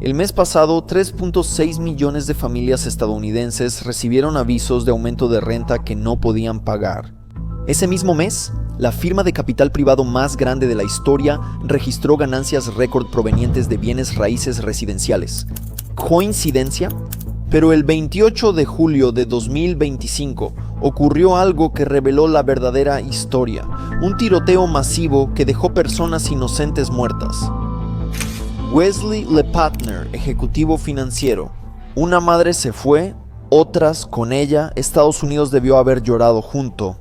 El mes pasado, 3.6 millones de familias estadounidenses recibieron avisos de aumento de renta que no podían pagar. Ese mismo mes, la firma de capital privado más grande de la historia registró ganancias récord provenientes de bienes raíces residenciales. ¿Coincidencia? Pero el 28 de julio de 2025 ocurrió algo que reveló la verdadera historia, un tiroteo masivo que dejó personas inocentes muertas. Wesley LePatner, ejecutivo financiero. Una madre se fue, otras con ella. Estados Unidos debió haber llorado junto.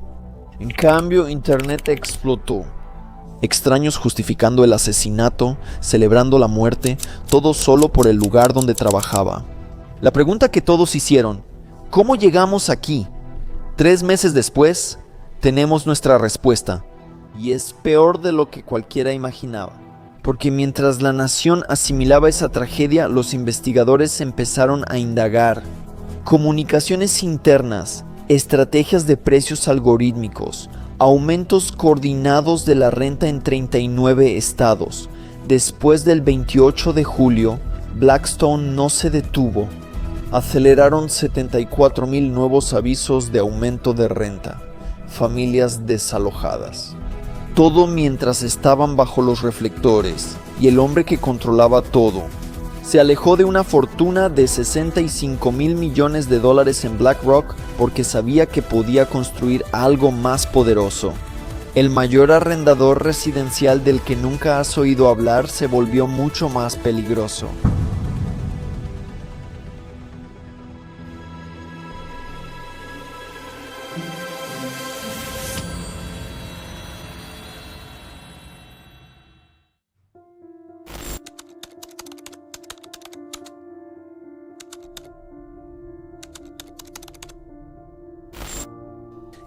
En cambio, Internet explotó. Extraños justificando el asesinato, celebrando la muerte, todo solo por el lugar donde trabajaba. La pregunta que todos hicieron: ¿cómo llegamos aquí? 3 meses después, tenemos nuestra respuesta. Y es peor de lo que cualquiera imaginaba. Porque mientras la nación asimilaba esa tragedia, los investigadores empezaron a indagar. Comunicaciones internas, estrategias de precios algorítmicos, aumentos coordinados de la renta en 39 estados. Después del 28 de julio, Blackstone no se detuvo. Aceleraron 74,000 nuevos avisos de aumento de renta. Familias desalojadas. Todo mientras estaban bajo los reflectores, y el hombre que controlaba todo se alejó de una fortuna de $65,000 millones en BlackRock porque sabía que podía construir algo más poderoso. El mayor arrendador residencial del que nunca has oído hablar se volvió mucho más peligroso.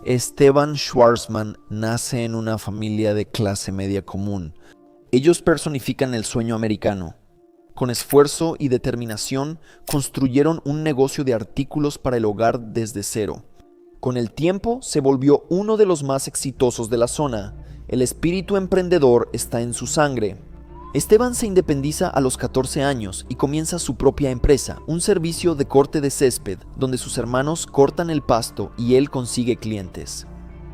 Esteban Schwarzman nace en una familia de clase media común. Ellos personifican el sueño americano. Con esfuerzo y determinación, construyeron un negocio de artículos para el hogar desde cero. Con el tiempo, se volvió uno de los más exitosos de la zona. El espíritu emprendedor está en su sangre. Esteban se independiza a los 14 años y comienza su propia empresa, un servicio de corte de césped, donde sus hermanos cortan el pasto y él consigue clientes.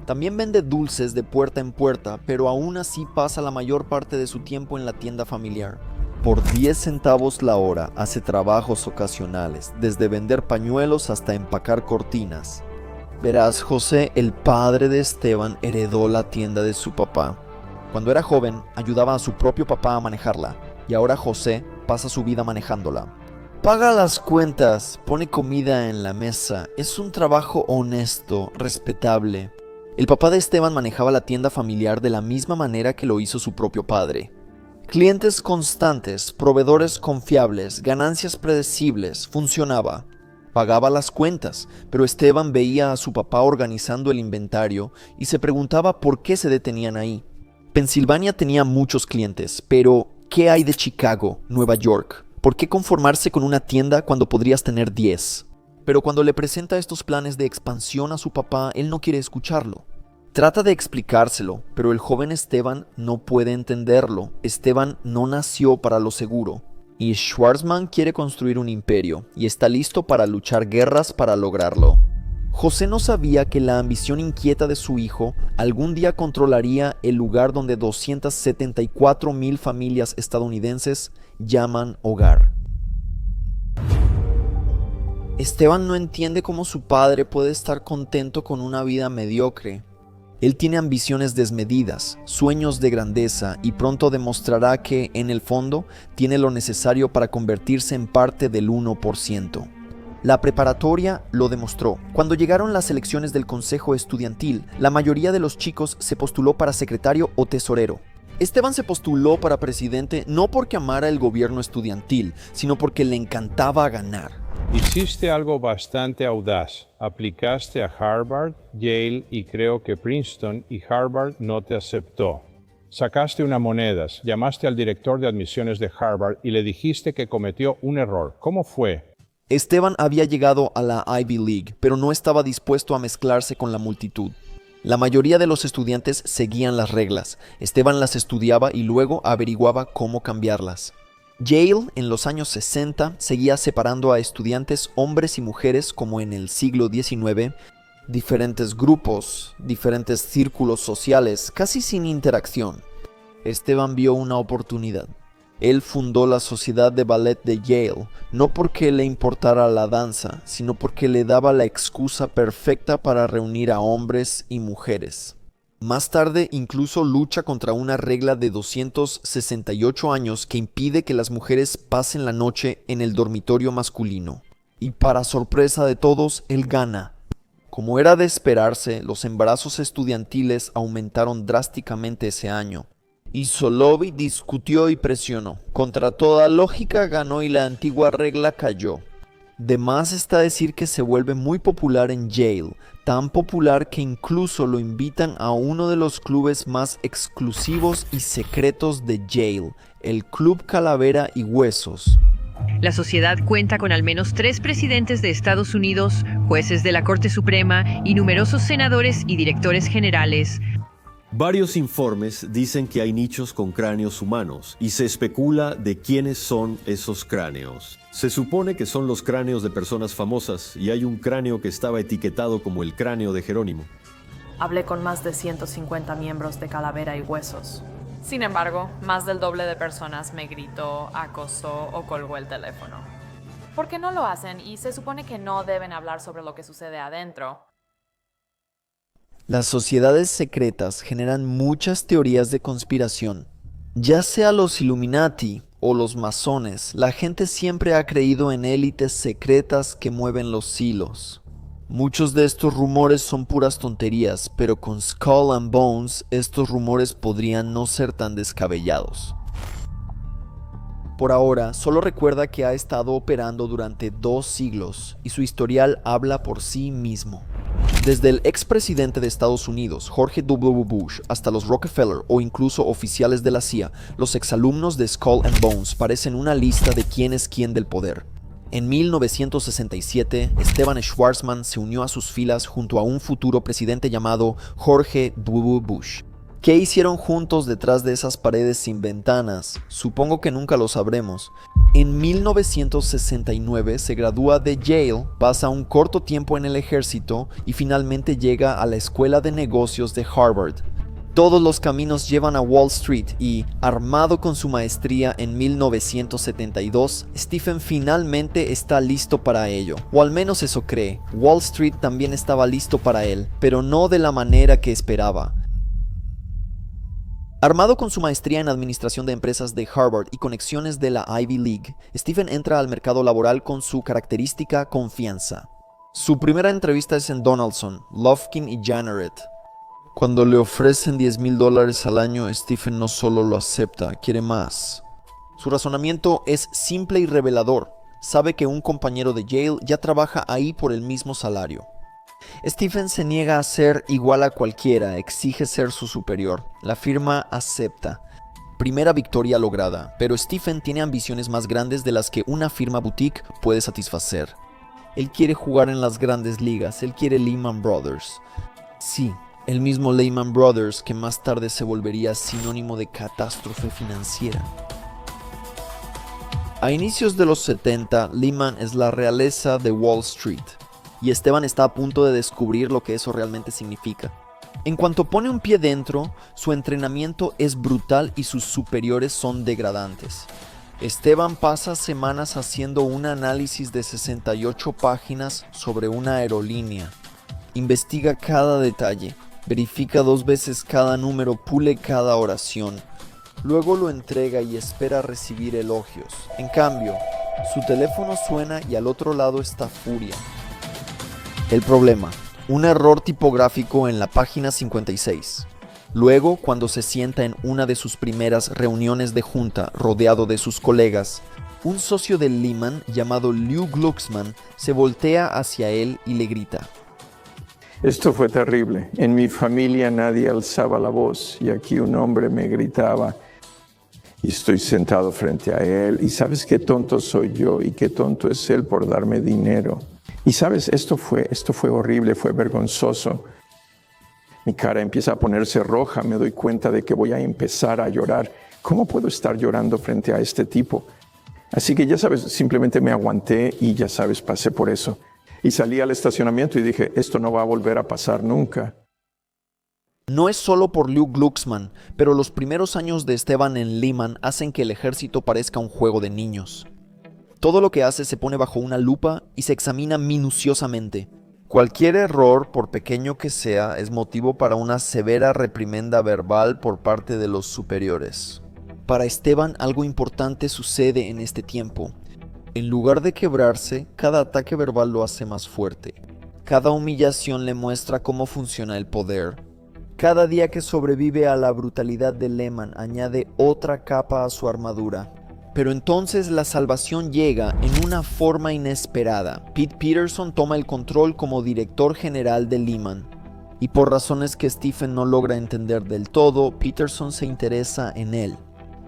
También vende dulces de puerta en puerta, pero aún así pasa la mayor parte de su tiempo en la tienda familiar. Por 10 centavos la hora hace trabajos ocasionales, desde vender pañuelos hasta empacar cortinas. Verás, José, el padre de Esteban, heredó la tienda de su papá. Cuando era joven, ayudaba a su propio papá a manejarla, y ahora José pasa su vida manejándola. Paga las cuentas, pone comida en la mesa, es un trabajo honesto, respetable. El papá de Esteban manejaba la tienda familiar de la misma manera que lo hizo su propio padre. Clientes constantes, proveedores confiables, ganancias predecibles, funcionaba. Pagaba las cuentas, pero Esteban veía a su papá organizando el inventario y se preguntaba por qué se detenían ahí. Pensilvania tenía muchos clientes, pero ¿qué hay de Chicago, Nueva York? ¿Por qué conformarse con una tienda cuando podrías tener 10? Pero cuando le presenta estos planes de expansión a su papá, él no quiere escucharlo. Trata de explicárselo, pero el joven Esteban no puede entenderlo. Esteban no nació para lo seguro. Y Schwarzman quiere construir un imperio, y está listo para luchar guerras para lograrlo. José no sabía que la ambición inquieta de su hijo algún día controlaría el lugar donde 274,000 familias estadounidenses llaman hogar. Esteban no entiende cómo su padre puede estar contento con una vida mediocre. Él tiene ambiciones desmedidas, sueños de grandeza y pronto demostrará que, en el fondo, tiene lo necesario para convertirse en parte del 1%. La preparatoria lo demostró. Cuando llegaron las elecciones del consejo estudiantil, la mayoría de los chicos se postuló para secretario o tesorero. Esteban se postuló para presidente no porque amara el gobierno estudiantil, sino porque le encantaba ganar. Hiciste algo bastante audaz. Aplicaste a Harvard, Yale y creo que Princeton y Harvard no te aceptó. Sacaste una monedas, llamaste al director de admisiones de Harvard y le dijiste que cometió un error. ¿Cómo fue? Esteban había llegado a la Ivy League, pero no estaba dispuesto a mezclarse con la multitud. La mayoría de los estudiantes seguían las reglas. Esteban las estudiaba y luego averiguaba cómo cambiarlas. Yale, en los años 60, seguía separando a estudiantes hombres y mujeres como en el siglo XIX, diferentes grupos, diferentes círculos sociales, casi sin interacción. Esteban vio una oportunidad. Él fundó la Sociedad de Ballet de Yale, no porque le importara la danza, sino porque le daba la excusa perfecta para reunir a hombres y mujeres. Más tarde incluso lucha contra una regla de 268 años que impide que las mujeres pasen la noche en el dormitorio masculino. Y para sorpresa de todos, él gana. Como era de esperarse, los embarazos estudiantiles aumentaron drásticamente ese año. Y Solovey discutió y presionó. Contra toda lógica ganó y la antigua regla cayó. De más está decir que se vuelve muy popular en Yale, tan popular que incluso lo invitan a uno de los clubes más exclusivos y secretos de Yale, el Club Calavera y Huesos. La sociedad cuenta con al menos 3 presidentes de Estados Unidos, jueces de la Corte Suprema y numerosos senadores y directores generales. Varios informes dicen que hay nichos con cráneos humanos y se especula de quiénes son esos cráneos. Se supone que son los cráneos de personas famosas y hay un cráneo que estaba etiquetado como el cráneo de Jerónimo. Hablé con más de 150 miembros de Calavera y Huesos. Sin embargo, más del doble de personas me gritó, acosó o colgó el teléfono. ¿Por qué no lo hacen? Y se supone que no deben hablar sobre lo que sucede adentro. Las sociedades secretas generan muchas teorías de conspiración. Ya sea los Illuminati o los masones, la gente siempre ha creído en élites secretas que mueven los hilos. Muchos de estos rumores son puras tonterías, pero con Skull and Bones estos rumores podrían no ser tan descabellados. Por ahora, solo recuerda que ha estado operando durante 2 siglos y su historial habla por sí mismo. Desde el expresidente de Estados Unidos, George W. Bush, hasta los Rockefeller o incluso oficiales de la CIA, los exalumnos de Skull and Bones parecen una lista de quién es quién del poder. En 1967, Esteban Schwarzman se unió a sus filas junto a un futuro presidente llamado George W. Bush. ¿Qué hicieron juntos detrás de esas paredes sin ventanas? Supongo que nunca lo sabremos. En 1969 se gradúa de Yale, pasa un corto tiempo en el ejército y finalmente llega a la Escuela de Negocios de Harvard. Todos los caminos llevan a Wall Street y, armado con su maestría en 1972, Stephen finalmente está listo para ello. O al menos eso cree. Wall Street también estaba listo para él, pero no de la manera que esperaba. Armado con su maestría en Administración de Empresas de Harvard y conexiones de la Ivy League, Stephen entra al mercado laboral con su característica confianza. Su primera entrevista es en Donaldson, Lufkin y Janneret. Cuando le ofrecen $10,000 al año, Stephen no solo lo acepta, quiere más. Su razonamiento es simple y revelador. Sabe que un compañero de Yale ya trabaja ahí por el mismo salario. Stephen se niega a ser igual a cualquiera, exige ser su superior. La firma acepta. Primera victoria lograda, pero Stephen tiene ambiciones más grandes de las que una firma boutique puede satisfacer. Él quiere jugar en las grandes ligas, él quiere Lehman Brothers. Sí, el mismo Lehman Brothers que más tarde se volvería sinónimo de catástrofe financiera. A inicios de los 70, Lehman es la realeza de Wall Street. Y Esteban está a punto de descubrir lo que eso realmente significa. En cuanto pone un pie dentro, su entrenamiento es brutal y sus superiores son degradantes. Esteban pasa semanas haciendo un análisis de 68 páginas sobre una aerolínea. Investiga cada detalle, verifica 2 veces cada número, pule cada oración. Luego lo entrega y espera recibir elogios. En cambio, su teléfono suena y al otro lado está Furia. El problema, un error tipográfico en la página 56. Luego, cuando se sienta en una de sus primeras reuniones de junta rodeado de sus colegas, un socio de Lehman llamado Lew Glucksmann se voltea hacia él y le grita: Esto fue terrible. En mi familia nadie alzaba la voz y aquí un hombre me gritaba y estoy sentado frente a él y sabes qué tonto soy yo y qué tonto es él por darme dinero. Y sabes, esto fue horrible, fue vergonzoso. Mi cara empieza a ponerse roja, me doy cuenta de que voy a empezar a llorar. ¿Cómo puedo estar llorando frente a este tipo? Así que ya sabes, simplemente me aguanté y ya sabes, pasé por eso. Y salí al estacionamiento y dije, esto no va a volver a pasar nunca. No es solo por Luke Glucksmann, pero los primeros años de Esteban en Lehman hacen que el ejército parezca un juego de niños. Todo lo que hace se pone bajo una lupa y se examina minuciosamente. Cualquier error, por pequeño que sea, es motivo para una severa reprimenda verbal por parte de los superiores. Para Esteban, algo importante sucede en este tiempo. En lugar de quebrarse, cada ataque verbal lo hace más fuerte. Cada humillación le muestra cómo funciona el poder. Cada día que sobrevive a la brutalidad de Lehman añade otra capa a su armadura. Pero entonces la salvación llega en una forma inesperada. Pete Peterson toma el control como director general de Lehman. Y por razones que Stephen no logra entender del todo, Peterson se interesa en él.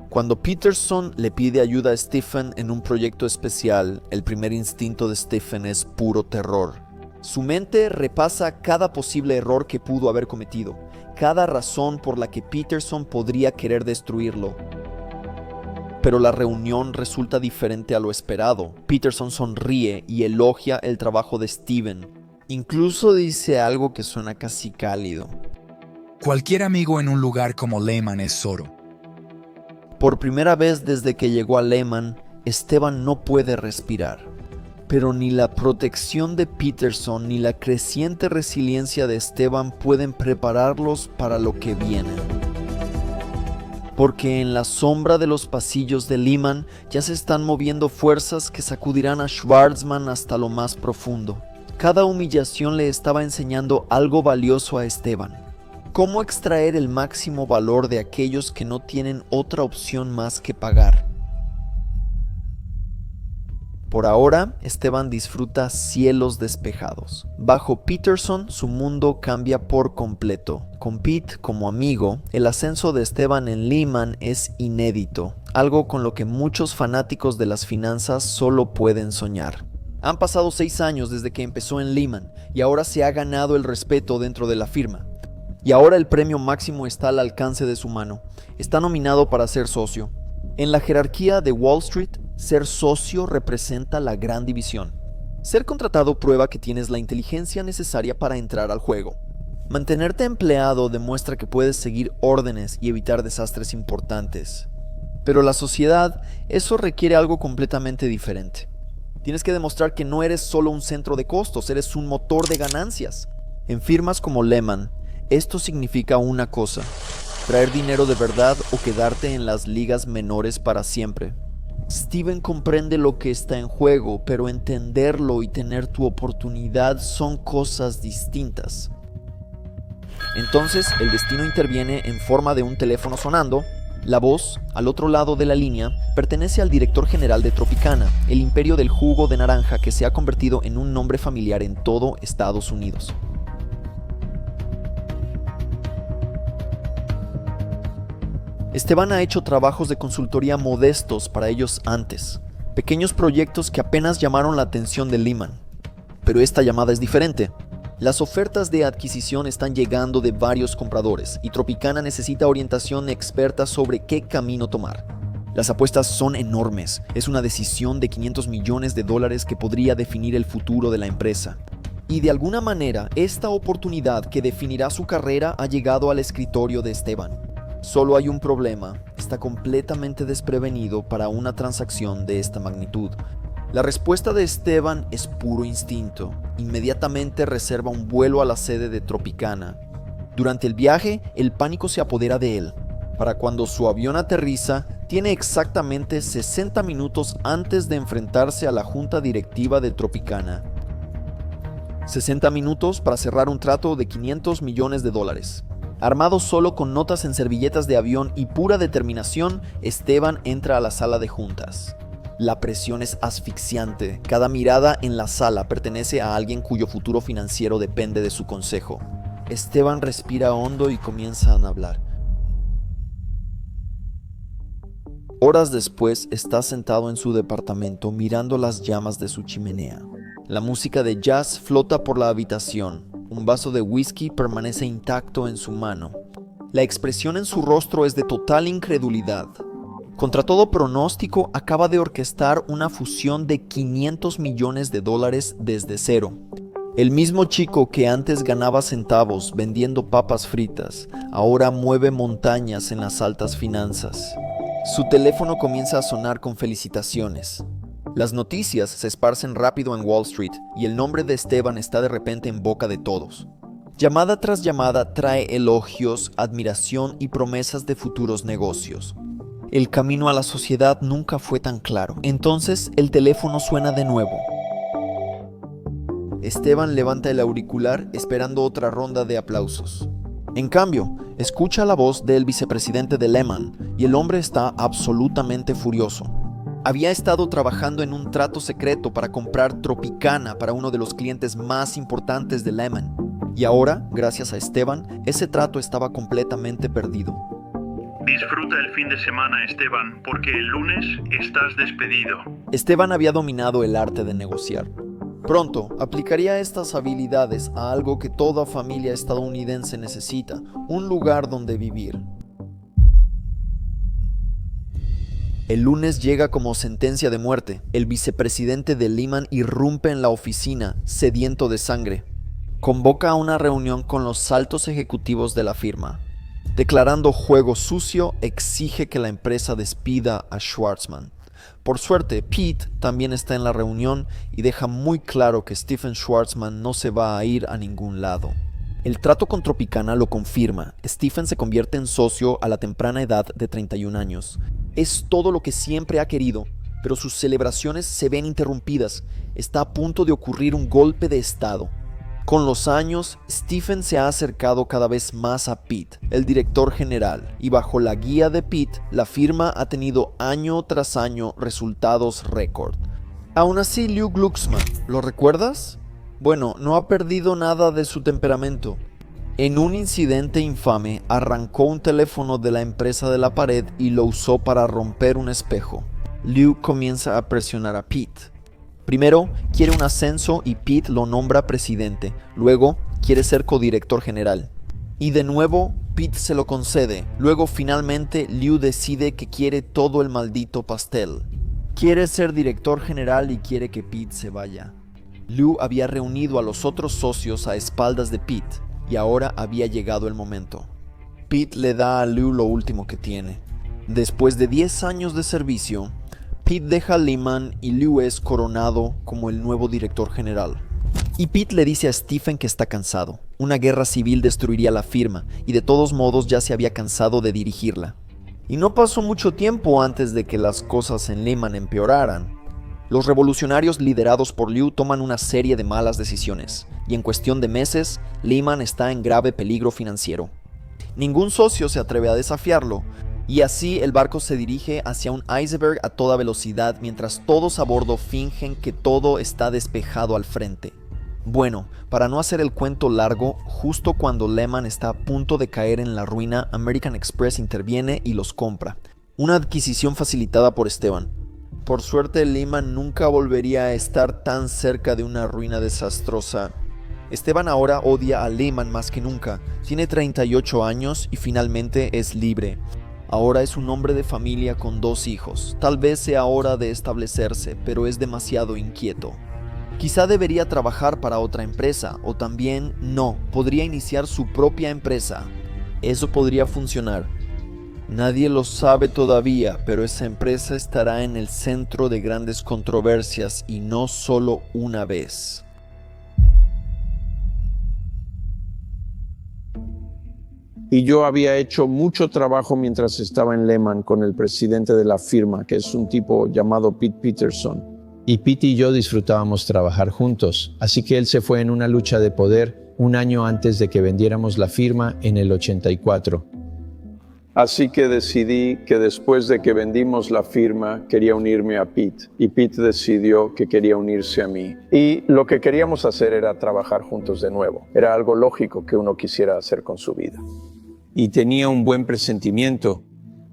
Cuando Peterson le pide ayuda a Stephen en un proyecto especial, el primer instinto de Stephen es puro terror. Su mente repasa cada posible error que pudo haber cometido, cada razón por la que Peterson podría querer destruirlo. Pero la reunión resulta diferente a lo esperado. Peterson sonríe y elogia el trabajo de Stephen. Incluso dice algo que suena casi cálido. Cualquier amigo en un lugar como Lehman es oro. Por primera vez desde que llegó a Lehman, Esteban no puede respirar. Pero ni la protección de Peterson ni la creciente resiliencia de Esteban pueden prepararlos para lo que viene. Porque en la sombra de los pasillos de Lehman ya se están moviendo fuerzas que sacudirán a Schwarzman hasta lo más profundo. Cada humillación le estaba enseñando algo valioso a Esteban. ¿Cómo extraer el máximo valor de aquellos que no tienen otra opción más que pagar? Por ahora, Esteban disfruta cielos despejados. Bajo Peterson, su mundo cambia por completo. Con Pete como amigo, el ascenso de Esteban en Lehman es inédito, algo con lo que muchos fanáticos de las finanzas solo pueden soñar. Han pasado 6 años desde que empezó en Lehman y ahora se ha ganado el respeto dentro de la firma. Y ahora el premio máximo está al alcance de su mano. Está nominado para ser socio. En la jerarquía de Wall Street, ser socio representa la gran división. Ser contratado prueba que tienes la inteligencia necesaria para entrar al juego. Mantenerte empleado demuestra que puedes seguir órdenes y evitar desastres importantes. Pero la sociedad, eso requiere algo completamente diferente. Tienes que demostrar que no eres solo un centro de costos, eres un motor de ganancias. En firmas como Lehman, esto significa una cosa: traer dinero de verdad o quedarte en las ligas menores para siempre. Steven comprende lo que está en juego, pero entenderlo y tener tu oportunidad son cosas distintas. Entonces el destino interviene en forma de un teléfono sonando. La voz, al otro lado de la línea, pertenece al director general de Tropicana, el imperio del jugo de naranja que se ha convertido en un nombre familiar en todo Estados Unidos. Esteban ha hecho trabajos de consultoría modestos para ellos antes, pequeños proyectos que apenas llamaron la atención de Lehman. Pero esta llamada es diferente. Las ofertas de adquisición están llegando de varios compradores y Tropicana necesita orientación experta sobre qué camino tomar. Las apuestas son enormes, es una decisión de $500 millones que podría definir el futuro de la empresa. Y de alguna manera, esta oportunidad que definirá su carrera ha llegado al escritorio de Esteban. Solo hay un problema: está completamente desprevenido para una transacción de esta magnitud. La respuesta de Esteban es puro instinto. Inmediatamente reserva un vuelo a la sede de Tropicana. Durante el viaje, el pánico se apodera de él. Para cuando su avión aterriza, tiene exactamente 60 minutos antes de enfrentarse a la junta directiva de Tropicana. 60 minutos para cerrar un trato de $500 millones. Armado solo con notas en servilletas de avión y pura determinación, Esteban entra a la sala de juntas. La presión es asfixiante. Cada mirada en la sala pertenece a alguien cuyo futuro financiero depende de su consejo. Esteban respira hondo y comienzan a hablar. Horas después, está sentado en su departamento mirando las llamas de su chimenea. La música de jazz flota por la habitación. Un vaso de whisky permanece intacto en su mano. La expresión en su rostro es de total incredulidad. Contra todo pronóstico, acaba de orquestar una fusión de $500 millones desde cero. El mismo chico que antes ganaba centavos vendiendo papas fritas, ahora mueve montañas en las altas finanzas. Su teléfono comienza a sonar con felicitaciones. Las noticias se esparcen rápido en Wall Street y el nombre de Esteban está de repente en boca de todos. Llamada tras llamada trae elogios, admiración y promesas de futuros negocios. El camino a la sociedad nunca fue tan claro. Entonces el teléfono suena de nuevo. Esteban levanta el auricular esperando otra ronda de aplausos. En cambio, escucha la voz del vicepresidente de Lehman y el hombre está absolutamente furioso. Había estado trabajando en un trato secreto para comprar Tropicana para uno de los clientes más importantes de Lehman. Y ahora, gracias a Esteban, ese trato estaba completamente perdido. Disfruta el fin de semana, Esteban, porque el lunes estás despedido. Esteban había dominado el arte de negociar. Pronto aplicaría estas habilidades a algo que toda familia estadounidense necesita, un lugar donde vivir. El lunes llega como sentencia de muerte. El vicepresidente de Lehman irrumpe en la oficina, sediento de sangre. Convoca a una reunión con los altos ejecutivos de la firma. Declarando juego sucio, exige que la empresa despida a Schwarzman. Por suerte, Pete también está en la reunión y deja muy claro que Stephen Schwarzman no se va a ir a ningún lado. El trato con Tropicana lo confirma. Stephen se convierte en socio a la temprana edad de 31 años. Es todo lo que siempre ha querido, pero sus celebraciones se ven interrumpidas. Está a punto de ocurrir un golpe de estado. Con los años, Stephen se ha acercado cada vez más a Pete, el director general, y bajo la guía de Pete, la firma ha tenido año tras año resultados récord. Aún así, Lew Glucksmann, ¿lo recuerdas? Bueno, no ha perdido nada de su temperamento. En un incidente infame, arrancó un teléfono de la empresa de la pared y lo usó para romper un espejo. Lew comienza a presionar a Pete. Primero, quiere un ascenso y Pete lo nombra presidente. Luego, quiere ser codirector general. Y de nuevo, Pete se lo concede. Luego, finalmente, Lew decide que quiere todo el maldito pastel. Quiere ser director general y quiere que Pete se vaya. Lew había reunido a los otros socios a espaldas de Pete, y ahora había llegado el momento. Pete le da a Lew lo último que tiene. Después de 10 años de servicio, Pete deja a Lehman y Lew es coronado como el nuevo director general. Y Pete le dice a Stephen que está cansado. Una guerra civil destruiría la firma y de todos modos ya se había cansado de dirigirla. Y no pasó mucho tiempo antes de que las cosas en Lehman empeoraran. Los revolucionarios liderados por Lew toman una serie de malas decisiones y en cuestión de meses, Lehman está en grave peligro financiero. Ningún socio se atreve a desafiarlo. Y así el barco se dirige hacia un iceberg a toda velocidad mientras todos a bordo fingen que todo está despejado al frente. Bueno, para no hacer el cuento largo, justo cuando Lehman está a punto de caer en la ruina, American Express interviene y los compra. Una adquisición facilitada por Esteban. Por suerte, Lehman nunca volvería a estar tan cerca de una ruina desastrosa. Esteban ahora odia a Lehman más que nunca. Tiene 38 años y finalmente es libre. Ahora es un hombre de familia con 2 hijos. Tal vez sea hora de establecerse, pero es demasiado inquieto. Quizá debería trabajar para otra empresa, o también no, podría iniciar su propia empresa. Eso podría funcionar. Nadie lo sabe todavía, pero esa empresa estará en el centro de grandes controversias y no solo una vez. Y yo había hecho mucho trabajo mientras estaba en Lehman con el presidente de la firma, que es un tipo llamado Pete Peterson. Y Pete y yo disfrutábamos trabajar juntos, así que él se fue en una lucha de poder un año antes de que vendiéramos la firma en el 84. Así que decidí que después de que vendimos la firma quería unirme a Pete, y Pete decidió que quería unirse a mí. Y lo que queríamos hacer era trabajar juntos de nuevo. Era algo lógico que uno quisiera hacer con su vida. Y tenía un buen presentimiento.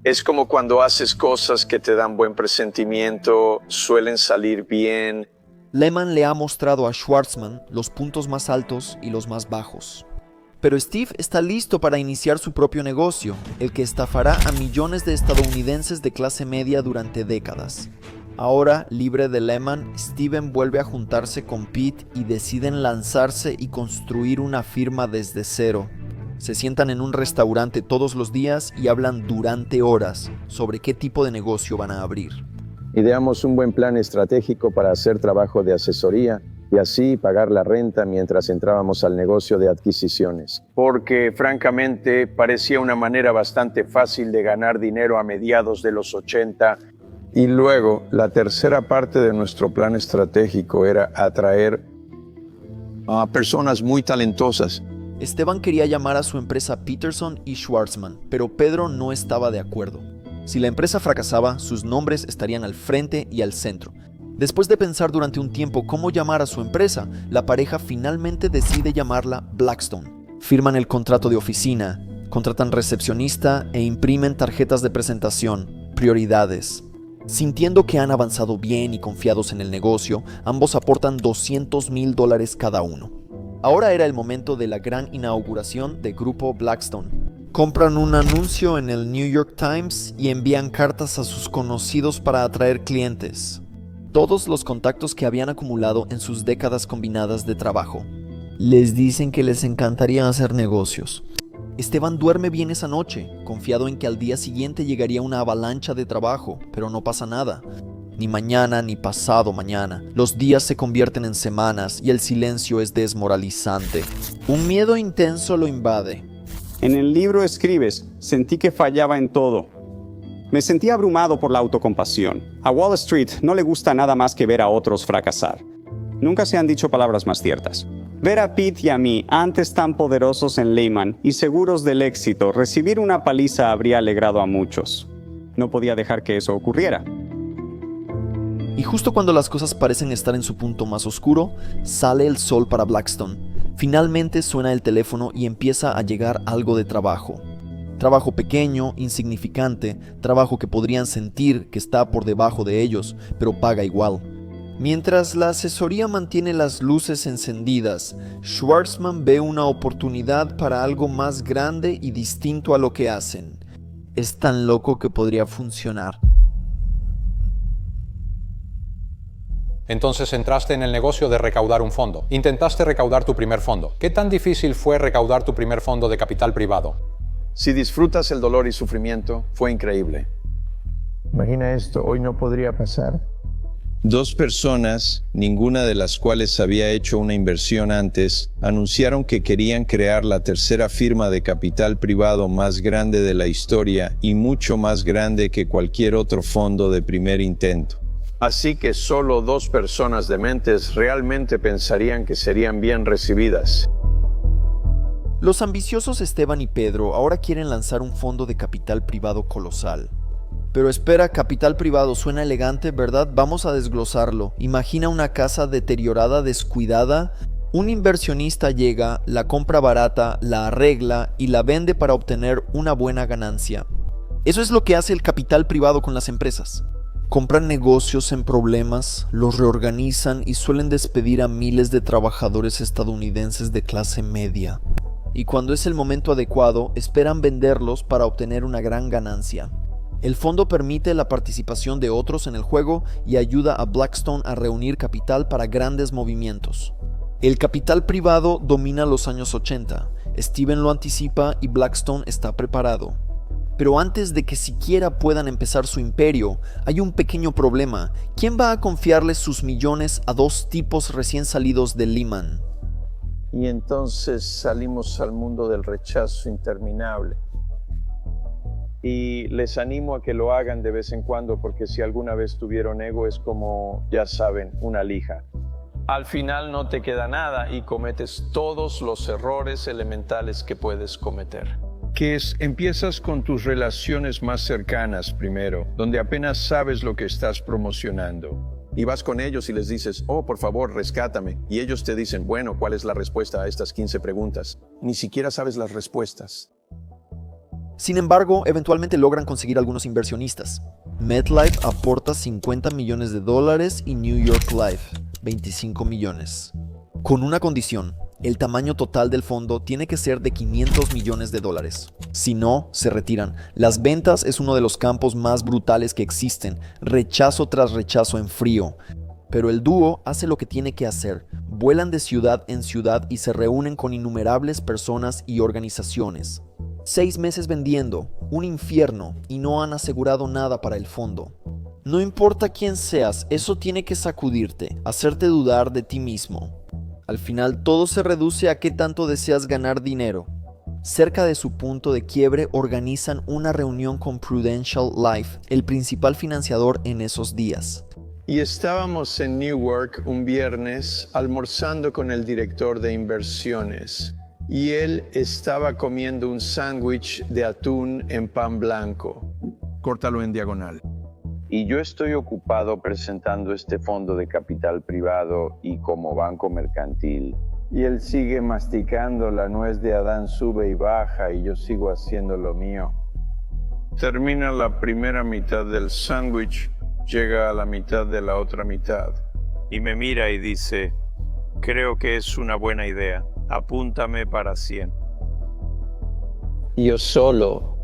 Es como cuando haces cosas que te dan buen presentimiento, suelen salir bien. Lehman le ha mostrado a Schwarzman los puntos más altos y los más bajos. Pero Steve está listo para iniciar su propio negocio, el que estafará a millones de estadounidenses de clase media durante décadas. Ahora, libre de Lehman, Steven vuelve a juntarse con Pete y deciden lanzarse y construir una firma desde cero. Se sientan en un restaurante todos los días y hablan durante horas sobre qué tipo de negocio van a abrir. Ideamos un buen plan estratégico para hacer trabajo de asesoría y así pagar la renta mientras entrábamos al negocio de adquisiciones. Porque, francamente, parecía una manera bastante fácil de ganar dinero a mediados de los 80. Y luego, la tercera parte de nuestro plan estratégico era atraer A personas muy talentosas. Esteban quería llamar a su empresa Peterson y Schwarzman, pero Pedro no estaba de acuerdo. Si la empresa fracasaba, sus nombres estarían al frente y al centro. Después de pensar durante un tiempo cómo llamar a su empresa, la pareja finalmente decide llamarla Blackstone. Firman el contrato de oficina, contratan recepcionista e imprimen tarjetas de presentación, prioridades. Sintiendo que han avanzado bien y confiados en el negocio, ambos aportan $200,000 cada uno. Ahora era el momento de la gran inauguración de Grupo Blackstone. Compran un anuncio en el New York Times y envían cartas a sus conocidos para atraer clientes. Todos los contactos que habían acumulado en sus décadas combinadas de trabajo. Les dicen que les encantaría hacer negocios. Esteban duerme bien esa noche, confiado en que al día siguiente llegaría una avalancha de trabajo, pero no pasa nada. Ni mañana ni pasado mañana. Los días se convierten en semanas y el silencio es desmoralizante. Un miedo intenso lo invade. En el libro escribes, sentí que fallaba en todo. Me sentí abrumado por la autocompasión. A Wall Street no le gusta nada más que ver a otros fracasar. Nunca se han dicho palabras más ciertas. Ver a Pete y a mí, antes tan poderosos en Lehman y seguros del éxito, recibir una paliza habría alegrado a muchos. No podía dejar que eso ocurriera. Y justo cuando las cosas parecen estar en su punto más oscuro, sale el sol para Blackstone. Finalmente suena el teléfono y empieza a llegar algo de trabajo. Trabajo pequeño, insignificante, trabajo que podrían sentir que está por debajo de ellos, pero paga igual. Mientras la asesoría mantiene las luces encendidas, Schwarzman ve una oportunidad para algo más grande y distinto a lo que hacen. Es tan loco que podría funcionar. Entonces entraste en el negocio de recaudar un fondo. Intentaste recaudar tu primer fondo. ¿Qué tan difícil fue recaudar tu primer fondo de capital privado? Si disfrutas el dolor y sufrimiento, fue increíble. Imagina esto, hoy no podría pasar. 2 personas, ninguna de las cuales había hecho una inversión antes, anunciaron que querían crear la tercera firma de capital privado más grande de la historia y mucho más grande que cualquier otro fondo de primer intento. Así que solo 2 personas dementes realmente pensarían que serían bien recibidas. Los ambiciosos Esteban y Pedro ahora quieren lanzar un fondo de capital privado colosal. Pero espera, capital privado suena elegante, ¿verdad? Vamos a desglosarlo. Imagina una casa deteriorada, descuidada. Un inversionista llega, la compra barata, la arregla y la vende para obtener una buena ganancia. Eso es lo que hace el capital privado con las empresas. Compran negocios en problemas, los reorganizan y suelen despedir a miles de trabajadores estadounidenses de clase media. Y cuando es el momento adecuado, esperan venderlos para obtener una gran ganancia. El fondo permite la participación de otros en el juego y ayuda a Blackstone a reunir capital para grandes movimientos. El capital privado domina los años 80. Steven lo anticipa y Blackstone está preparado. Pero antes de que siquiera puedan empezar su imperio, hay un pequeño problema. ¿Quién va a confiarles sus millones a 2 tipos recién salidos de Lehman? Y entonces salimos al mundo del rechazo interminable. Y les animo a que lo hagan de vez en cuando, porque si alguna vez tuvieron ego es como, ya saben, una lija. Al final no te queda nada y cometes todos los errores elementales que puedes cometer. Empiezas con tus relaciones más cercanas primero, donde apenas sabes lo que estás promocionando. Y vas con ellos y les dices, oh, por favor, rescátame. Y ellos te dicen, bueno, ¿cuál es la respuesta a estas 15 preguntas? Ni siquiera sabes las respuestas. Sin embargo, eventualmente logran conseguir algunos inversionistas. MetLife aporta $50 millones y New York Life, 25 millones. Con una condición, El tamaño total del fondo tiene que ser de $500 millones. Si no, se retiran. Las ventas es uno de los campos más brutales que existen, rechazo tras rechazo en frío. Pero el dúo hace lo que tiene que hacer. Vuelan de ciudad en ciudad y se reúnen con innumerables personas y organizaciones. 6 meses vendiendo, un infierno, y no han asegurado nada para el fondo. No importa quién seas, eso tiene que sacudirte, hacerte dudar de ti mismo. Al final todo se reduce a qué tanto deseas ganar dinero. Cerca de su punto de quiebre organizan una reunión con Prudential Life, el principal financiador en esos días. Y estábamos en Newark un viernes almorzando con el director de inversiones. Y él estaba comiendo un sándwich de atún en pan blanco. Córtalo en diagonal. Y yo estoy ocupado presentando este fondo de capital privado y como banco mercantil. Y él sigue masticando la nuez de Adán, sube y baja, y yo sigo haciendo lo mío. Termina la primera mitad del sándwich, llega a la mitad de la otra mitad. Y me mira y dice, creo que es una buena idea, apúntame para 100. Y yo solo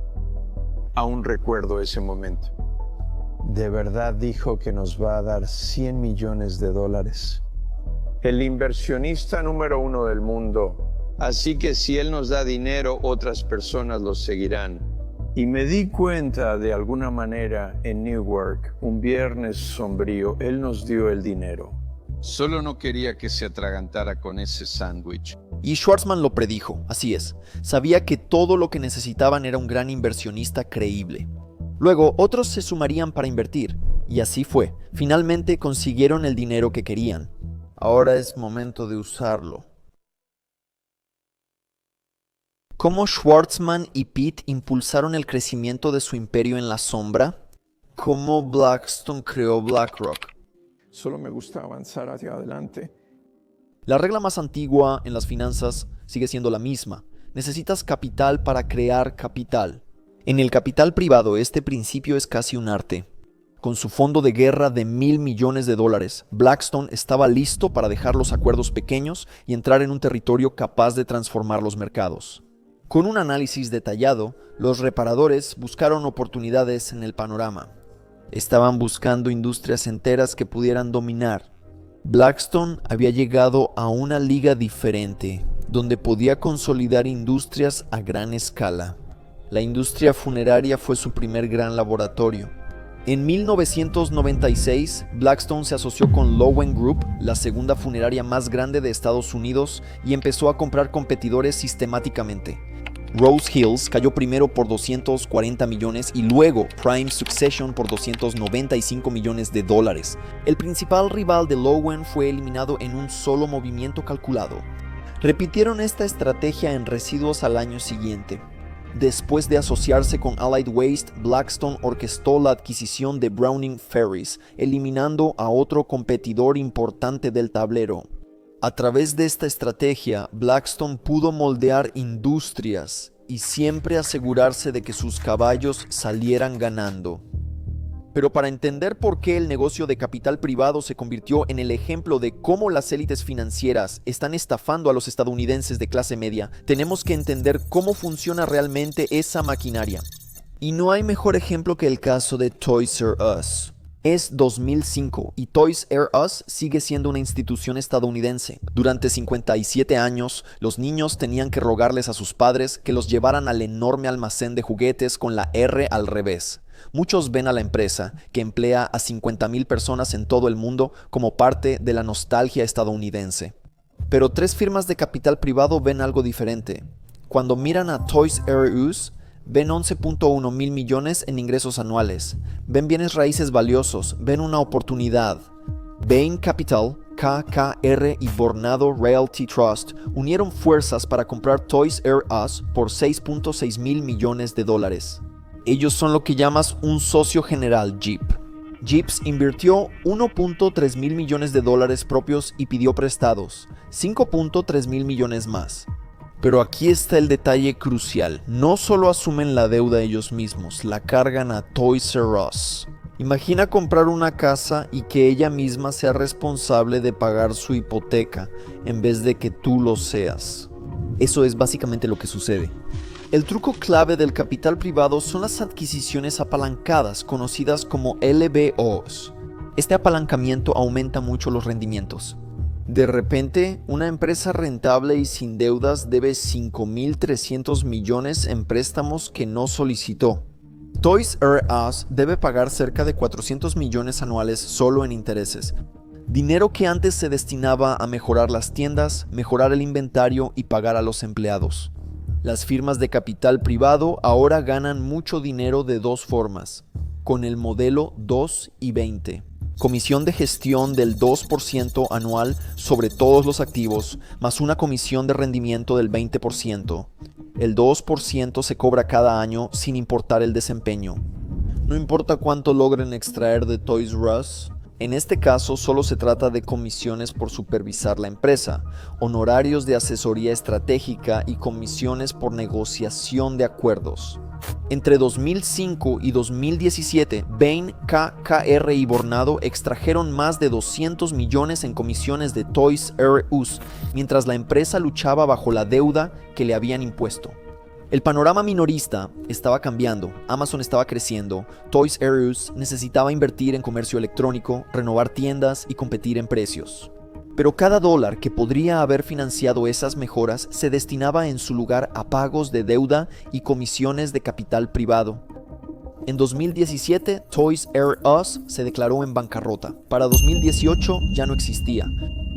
aún recuerdo ese momento. De verdad dijo que nos va a dar $100 millones. El inversionista número 1 del mundo. Así que si él nos da dinero, otras personas lo seguirán. Y me di cuenta de alguna manera en Newark, un viernes sombrío, él nos dio el dinero. Solo no quería que se atragantara con ese sándwich. Y Schwarzman lo predijo, así es. Sabía que todo lo que necesitaban era un gran inversionista creíble. Luego, otros se sumarían para invertir, y así fue. Finalmente consiguieron el dinero que querían. Ahora es momento de usarlo. ¿Cómo Schwarzman y Pitt impulsaron el crecimiento de su imperio en la sombra? ¿Cómo Blackstone creó BlackRock? Solo me gusta avanzar hacia adelante. La regla más antigua en las finanzas sigue siendo la misma. Necesitas capital para crear capital. En el capital privado este principio es casi un arte. Con su fondo de guerra de $1,000 millones, Blackstone estaba listo para dejar los acuerdos pequeños y entrar en un territorio capaz de transformar los mercados. Con un análisis detallado, los reparadores buscaron oportunidades en el panorama. Estaban buscando industrias enteras que pudieran dominar. Blackstone había llegado a una liga diferente, donde podía consolidar industrias a gran escala. La industria funeraria fue su primer gran laboratorio. En 1996, Blackstone se asoció con Lowen Group, la segunda funeraria más grande de Estados Unidos, y empezó a comprar competidores sistemáticamente. Rose Hills cayó primero por $240 millones y luego Prime Succession por $295 millones. El principal rival de Lowen fue eliminado en un solo movimiento calculado. Repitieron esta estrategia en residuos al año siguiente. Después de asociarse con Allied Waste, Blackstone orquestó la adquisición de Browning Ferries, eliminando a otro competidor importante del tablero. A través de esta estrategia, Blackstone pudo moldear industrias y siempre asegurarse de que sus caballos salieran ganando. Pero para entender por qué el negocio de capital privado se convirtió en el ejemplo de cómo las élites financieras están estafando a los estadounidenses de clase media, tenemos que entender cómo funciona realmente esa maquinaria. Y no hay mejor ejemplo que el caso de Toys R Us. Es 2005 y Toys R Us sigue siendo una institución estadounidense. Durante 57 años, los niños tenían que rogarles a sus padres que los llevaran al enorme almacén de juguetes con la R al revés. Muchos ven a la empresa, que emplea a 50,000 personas en todo el mundo, como parte de la nostalgia estadounidense. Pero 3 firmas de capital privado ven algo diferente. Cuando miran a Toys R Us, ven 11.1 mil millones en ingresos anuales, ven bienes raíces valiosos, ven una oportunidad. Bain Capital, KKR y Vornado Realty Trust unieron fuerzas para comprar Toys R Us por $6.6 mil millones. Ellos son lo que llamas un socio general Jeep. Jeeps invirtió $1.3 mil millones propios y pidió prestados, $5.3 mil millones más. Pero aquí está el detalle crucial. No solo asumen la deuda ellos mismos, la cargan a Toys R Us. Imagina comprar una casa y que ella misma sea responsable de pagar su hipoteca en vez de que tú lo seas. Eso es básicamente lo que sucede. El truco clave del capital privado son las adquisiciones apalancadas, conocidas como LBOs. Este apalancamiento aumenta mucho los rendimientos. De repente, una empresa rentable y sin deudas debe 5.300 millones en préstamos que no solicitó. Toys R Us debe pagar cerca de 400 millones anuales solo en intereses. Dinero que antes se destinaba a mejorar las tiendas, mejorar el inventario y pagar a los empleados. Las firmas de capital privado ahora ganan mucho dinero de dos formas, con el modelo 2 y 20. Comisión de gestión del 2% anual sobre todos los activos, más una comisión de rendimiento del 20%. El 2% se cobra cada año sin importar el desempeño. No importa cuánto logren extraer de Toys R Us. En este caso solo se trata de comisiones por supervisar la empresa, honorarios de asesoría estratégica y comisiones por negociación de acuerdos. Entre 2005 y 2017, Bain, KKR y Vornado extrajeron más de 200 millones en comisiones de Toys R Us, mientras la empresa luchaba bajo la deuda que le habían impuesto. El panorama minorista estaba cambiando, Amazon estaba creciendo, Toys R Us necesitaba invertir en comercio electrónico, renovar tiendas y competir en precios. Pero cada dólar que podría haber financiado esas mejoras se destinaba en su lugar a pagos de deuda y comisiones de capital privado. En 2017, Toys R Us se declaró en bancarrota. Para 2018 ya no existía.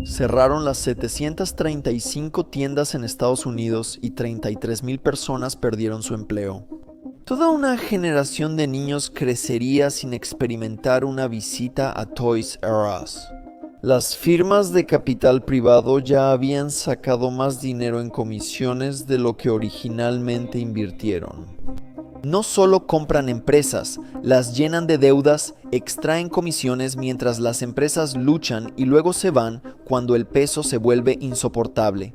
Cerraron las 735 tiendas en Estados Unidos y 33,000 personas perdieron su empleo. Toda una generación de niños crecería sin experimentar una visita a Toys R Us. Las firmas de capital privado ya habían sacado más dinero en comisiones de lo que originalmente invirtieron. No solo compran empresas, las llenan de deudas, extraen comisiones mientras las empresas luchan y luego se van cuando el peso se vuelve insoportable.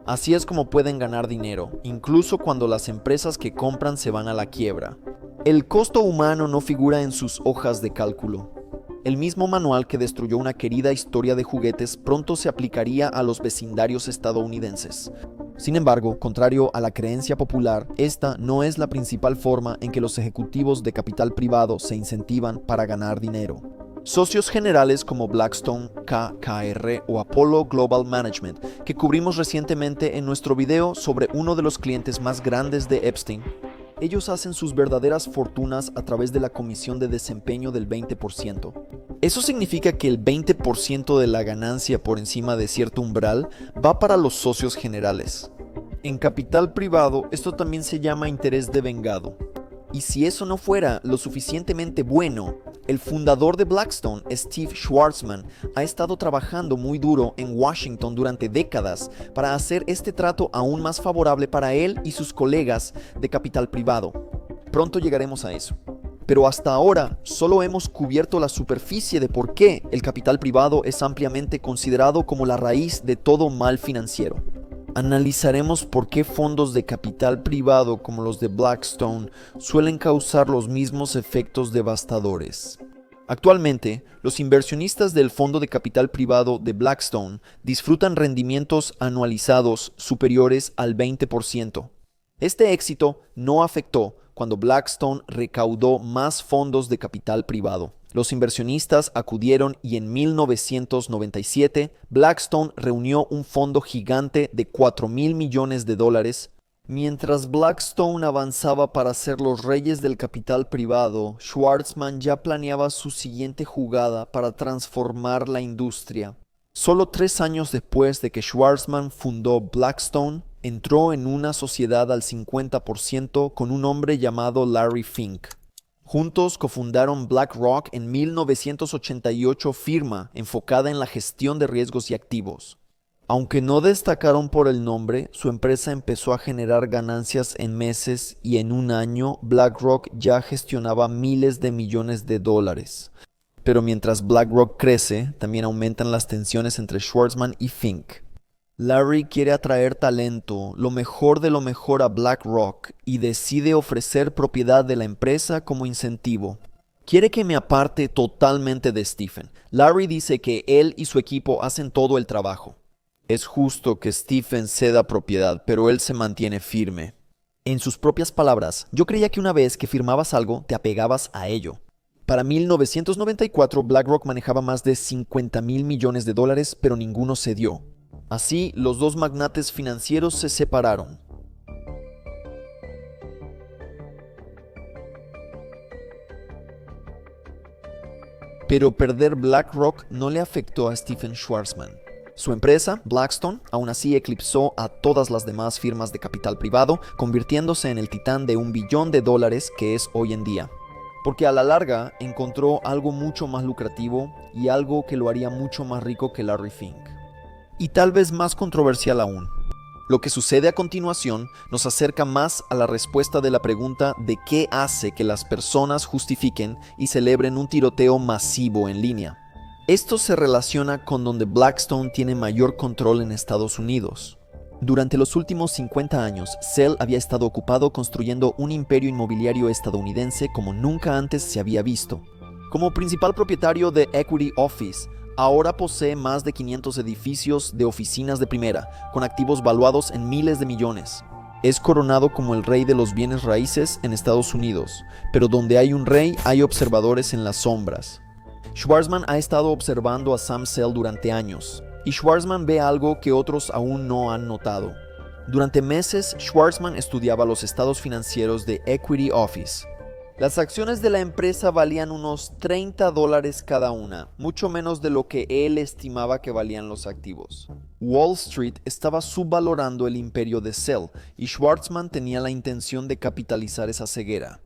Así es como pueden ganar dinero, incluso cuando las empresas que compran se van a la quiebra. El costo humano no figura en sus hojas de cálculo. El mismo manual que destruyó una querida historia de juguetes pronto se aplicaría a los vecindarios estadounidenses. Sin embargo, contrario a la creencia popular, esta no es la principal forma en que los ejecutivos de capital privado se incentivan para ganar dinero. Socios generales como Blackstone, KKR o Apollo Global Management, que cubrimos recientemente en nuestro video sobre uno de los clientes más grandes de Epstein, ellos hacen sus verdaderas fortunas a través de la comisión de desempeño del 20%. Eso significa que el 20% de la ganancia por encima de cierto umbral va para los socios generales. En capital privado, esto también se llama interés devengado. Y si eso no fuera lo suficientemente bueno, el fundador de Blackstone, Steve Schwarzman, ha estado trabajando muy duro en Washington durante décadas para hacer este trato aún más favorable para él y sus colegas de capital privado. Pronto llegaremos a eso. Pero hasta ahora solo hemos cubierto la superficie de por qué el capital privado es ampliamente considerado como la raíz de todo mal financiero. Analizaremos por qué fondos de capital privado como los de Blackstone suelen causar los mismos efectos devastadores. Actualmente, los inversionistas del fondo de capital privado de Blackstone disfrutan rendimientos anualizados superiores al 20%. Este éxito no afectó cuando Blackstone recaudó más fondos de capital privado. Los inversionistas acudieron y en 1997 Blackstone reunió un fondo gigante de $4,000 millones. Mientras Blackstone avanzaba para ser los reyes del capital privado, Schwarzman ya planeaba su siguiente jugada para transformar la industria. Solo 3 años después de que Schwarzman fundó Blackstone, entró en una sociedad al 50% con un hombre llamado Larry Fink. Juntos cofundaron BlackRock en 1988, firma enfocada en la gestión de riesgos y activos. Aunque no destacaron por el nombre, su empresa empezó a generar ganancias en meses y en un año BlackRock ya gestionaba miles de millones de dólares. Pero mientras BlackRock crece, también aumentan las tensiones entre Schwarzman y Fink. Larry quiere atraer talento, lo mejor de lo mejor a BlackRock y decide ofrecer propiedad de la empresa como incentivo. Quiere que me aparte totalmente de Stephen. Larry dice que él y su equipo hacen todo el trabajo. Es justo que Stephen ceda propiedad, pero él se mantiene firme. En sus propias palabras, yo creía que una vez que firmabas algo, te apegabas a ello. Para 1994, BlackRock manejaba más de $50,000 millones, pero ninguno se dio. Así, los dos magnates financieros se separaron. Pero perder BlackRock no le afectó a Stephen Schwarzman. Su empresa, Blackstone, aún así eclipsó a todas las demás firmas de capital privado, convirtiéndose en el titán de $1 billón que es hoy en día. Porque a la larga encontró algo mucho más lucrativo y algo que lo haría mucho más rico que Larry Fink. Y tal vez más controversial aún. Lo que sucede a continuación nos acerca más a la respuesta de la pregunta de qué hace que las personas justifiquen y celebren un tiroteo masivo en línea. Esto se relaciona con donde Blackstone tiene mayor control en Estados Unidos. Durante los últimos 50 años, Zell había estado ocupado construyendo un imperio inmobiliario estadounidense como nunca antes se había visto. Como principal propietario de Equity Office, ahora posee más de 500 edificios de oficinas de primera, con activos valuados en miles de millones. Es coronado como el rey de los bienes raíces en Estados Unidos, pero donde hay un rey hay observadores en las sombras. Schwarzman ha estado observando a Sam Zell durante años, y Schwarzman ve algo que otros aún no han notado. Durante meses, Schwarzman estudiaba los estados financieros de Equity Office. Las acciones de la empresa valían unos $30 cada una, mucho menos de lo que él estimaba que valían los activos. Wall Street estaba subvalorando el imperio de Zell, y Schwarzman tenía la intención de capitalizar esa ceguera.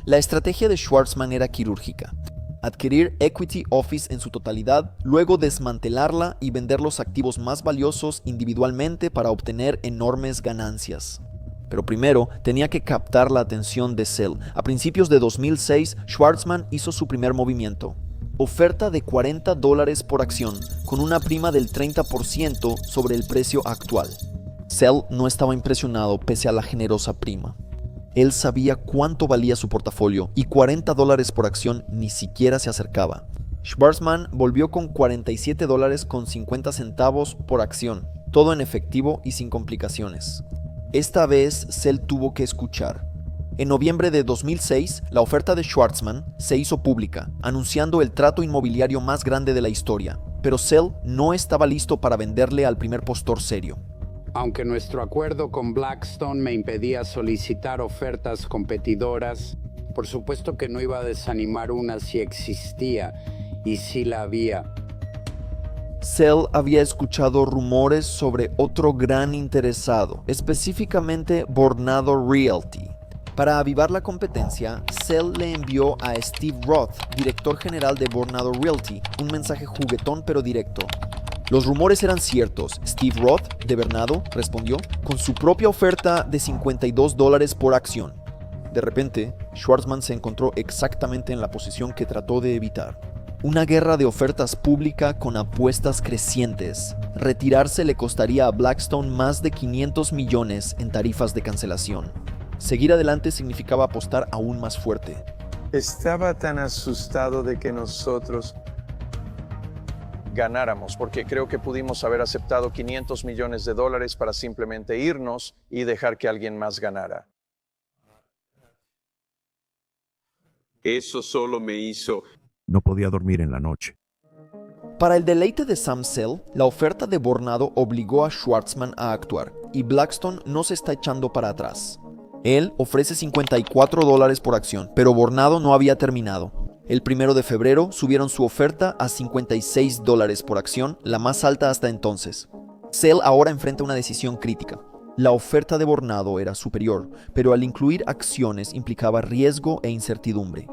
La estrategia de Schwarzman era quirúrgica. Adquirir Equity Office en su totalidad, luego desmantelarla y vender los activos más valiosos individualmente para obtener enormes ganancias. Pero primero tenía que captar la atención de Zell. A principios de 2006, Schwarzman hizo su primer movimiento. Oferta de $40 por acción, con una prima del 30% sobre el precio actual. Zell no estaba impresionado pese a la generosa prima. Él sabía cuánto valía su portafolio y $40 por acción ni siquiera se acercaba. Schwarzman volvió con $47.50 por acción, todo en efectivo y sin complicaciones. Esta vez Zell tuvo que escuchar. En noviembre de 2006, la oferta de Schwarzman se hizo pública, anunciando el trato inmobiliario más grande de la historia, pero Zell no estaba listo para venderle al primer postor serio. Aunque nuestro acuerdo con Blackstone me impedía solicitar ofertas competidoras, por supuesto que no iba a desanimar una si existía, y sí la había. Zell había escuchado rumores sobre otro gran interesado, específicamente Vornado Realty. Para avivar la competencia, Zell le envió a Steve Roth, director general de Vornado Realty, un mensaje juguetón pero directo. Los rumores eran ciertos. Steve Roth, de Vornado, respondió con su propia oferta de $52 por acción. De repente, Schwarzman se encontró exactamente en la posición que trató de evitar. Una guerra de ofertas pública con apuestas crecientes. Retirarse le costaría a Blackstone más de $500 millones en tarifas de cancelación. Seguir adelante significaba apostar aún más fuerte. Estaba tan asustado de que nosotros ganáramos, porque creo que pudimos haber aceptado $500 millones para simplemente irnos y dejar que alguien más ganara. Eso solo me hizo... No podía dormir en la noche. Para el deleite de Sam Zell, la oferta de Vornado obligó a Schwarzman a actuar, y Blackstone no se está echando para atrás. Él ofrece $54 por acción, pero Vornado no había terminado. El 1 de febrero subieron su oferta a $56 por acción, la más alta hasta entonces. Zell ahora enfrenta una decisión crítica. La oferta de Vornado era superior, pero al incluir acciones implicaba riesgo e incertidumbre.